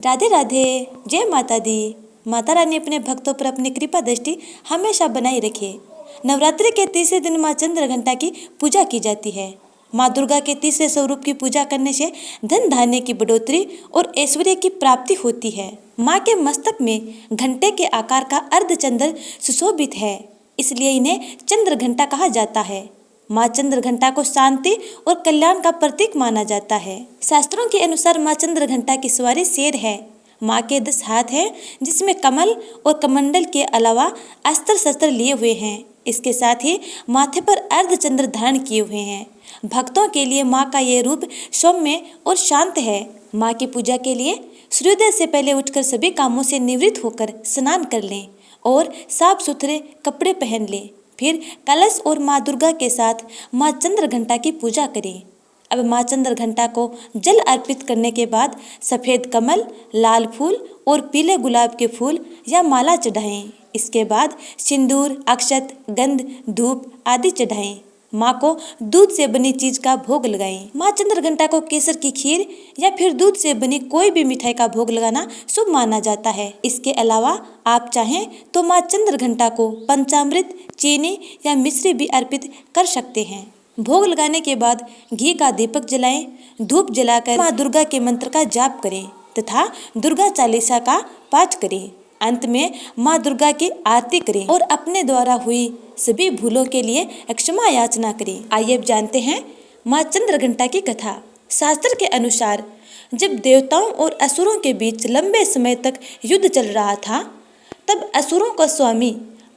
राधे राधे। जय माता दी। माता रानी अपने भक्तों पर अपनी कृपा दृष्टि हमेशा बनाए रखे। नवरात्रि के तीसरे दिन माँ चंद्रघंटा की पूजा की जाती है। माँ दुर्गा के तीसरे स्वरूप की पूजा करने से धन धान्य की बढ़ोतरी और ऐश्वर्य की प्राप्ति होती है। माँ के मस्तक में घंटे के आकार का अर्धचंद्र सुशोभित है, इसलिए इन्हें चंद्रघंटा कहा जाता है। माँ चंद्रघंटा को शांति और कल्याण का प्रतीक माना जाता है। शास्त्रों के अनुसार माँ चंद्रघंटा की सवारी शेर है। माँ के 10 हाथ हैं, जिसमें कमल और कमंडल के अलावा अस्त्र शस्त्र लिए हुए हैं। इसके साथ ही माथे पर अर्धचंद्र धारण किए हुए हैं। भक्तों के लिए माँ का ये रूप सौम्य और शांत है। माँ की पूजा के लिए सूर्योदय से पहले उठकर सभी कामों से निवृत्त होकर स्नान कर लें और साफ सुथरे कपड़े पहन लें। फिर कलश और माँ दुर्गा के साथ माँ चंद्रघंटा की पूजा करें। अब माँ चंद्रघंटा को जल अर्पित करने के बाद सफ़ेद कमल, लाल फूल और पीले गुलाब के फूल या माला चढ़ाएं। इसके बाद सिंदूर, अक्षत, गंध, धूप आदि चढ़ाएं। माँ को दूध से बनी चीज का भोग लगाएं। माँ चंद्रघंटा को केसर की खीर या फिर दूध से बनी कोई भी मिठाई का भोग लगाना शुभ माना जाता है। इसके अलावा आप चाहें तो माँ चंद्रघंटा को पंचामृत, चीनी या मिश्री भी अर्पित कर सकते हैं। भोग लगाने के बाद घी का दीपक जलाएं। धूप जलाकर माँ दुर्गा के मंत्र का जाप करें तथा दुर्गा चालीसा का पाठ करें। अंत में माँ दुर्गा की आरती करें और अपने द्वारा हुई सभी भूलों के लिए क्षमा याचना करें। आइए अब जानते हैं माँ चंद्रघंटा की कथा। शास्त्र के अनुसार जब देवताओं और असुरों के बीच लंबे समय तक युद्ध चल रहा था, तब असुरों का स्वामी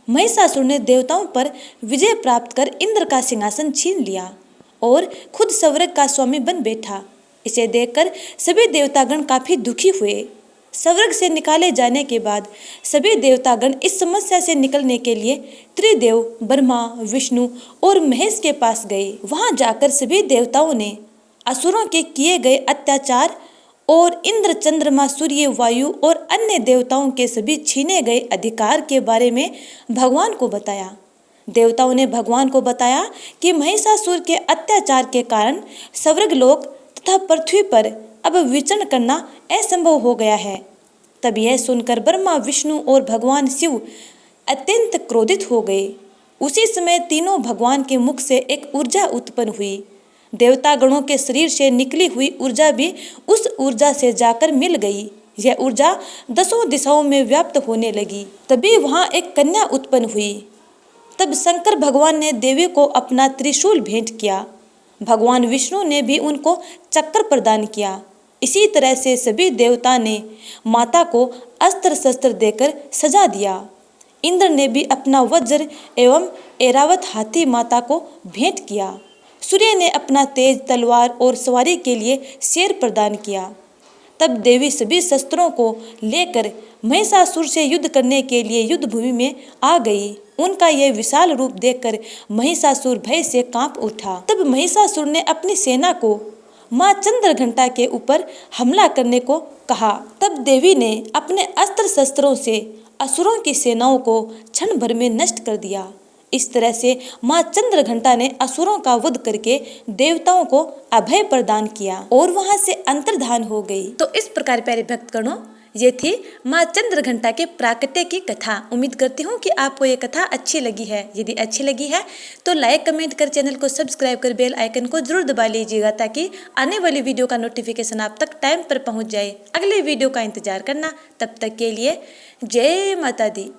महिषासुर ने देवताओं पर विजय प्राप्त कर इंद्र का सिंहासन छीन लिया और खुद स्वर्ग का स्वामी बन बैठा। इसे देखकर सभी देवतागण काफी दुखी हुए। स्वर्ग से निकाले जाने के बाद सभी देवतागण इस समस्या से निकलने के लिए त्रिदेव ब्रह्मा, विष्णु और महेश के पास गए। वहां जाकर सभी देवताओं ने असुरों के किए गए अत्याचार और इंद्र, चंद्रमा, सूर्य, वायु और अन्य देवताओं के सभी छीने गए अधिकार के बारे में भगवान को बताया। देवताओं ने भगवान को बताया कि महिषासुर के अत्याचार के कारण स्वर्गलोक तथा पृथ्वी पर अब विचरण करना असंभव हो गया है। तब यह सुनकर ब्रह्मा, विष्णु और भगवान शिव अत्यंत क्रोधित हो गए। उसी समय तीनों भगवान के मुख से एक ऊर्जा उत्पन्न हुई। देवतागणों के शरीर से निकली हुई ऊर्जा भी उस ऊर्जा से जाकर मिल गई। यह ऊर्जा 10 दिशाओं में व्याप्त होने लगी। तभी वहां एक कन्या उत्पन्न हुई। तब शंकर भगवान ने देवी को अपना त्रिशूल भेंट किया। भगवान विष्णु ने भी उनको चक्र प्रदान किया। इसी तरह से सभी देवता ने माता को अस्त्र शस्त्र देकर सजा दिया। इंद्र ने भी अपना वज्र एवं ऐरावत हाथी माता को भेंट किया। सूर्य ने अपना तेज तलवार और सवारी के लिए शेर प्रदान किया। तब देवी सभी शस्त्रों को लेकर महिषासुर से युद्ध करने के लिए युद्ध भूमि में आ गई। उनका यह विशाल रूप देखकर महिषासुर भय से कांप उठा। तब महिषासुर ने अपनी सेना को माँ चंद्रघंटा के ऊपर हमला करने को कहा। तब देवी ने अपने अस्त्र शस्त्रों से असुरों की सेनाओं को क्षण भर में नष्ट कर दिया। इस तरह से माँ चंद्रघंटा ने असुरों का वध करके देवताओं को अभय प्रदान किया और वहां से अंतर्धान हो गई। तो इस प्रकार प्यारे भक्तगणों, ये थी माँ चंद्रघंटा के प्राकट्य की कथा। उम्मीद करती हूँ कि आपको ये कथा अच्छी लगी है। यदि अच्छी लगी है तो लाइक, कमेंट कर, चैनल को सब्सक्राइब कर बेल आइकन को जरूर दबा लीजिएगा, ताकि आने वाली वीडियो का नोटिफिकेशन आप तक टाइम पर पहुँच जाए। अगले वीडियो का इंतजार करना। तब तक के लिए जय माता दी।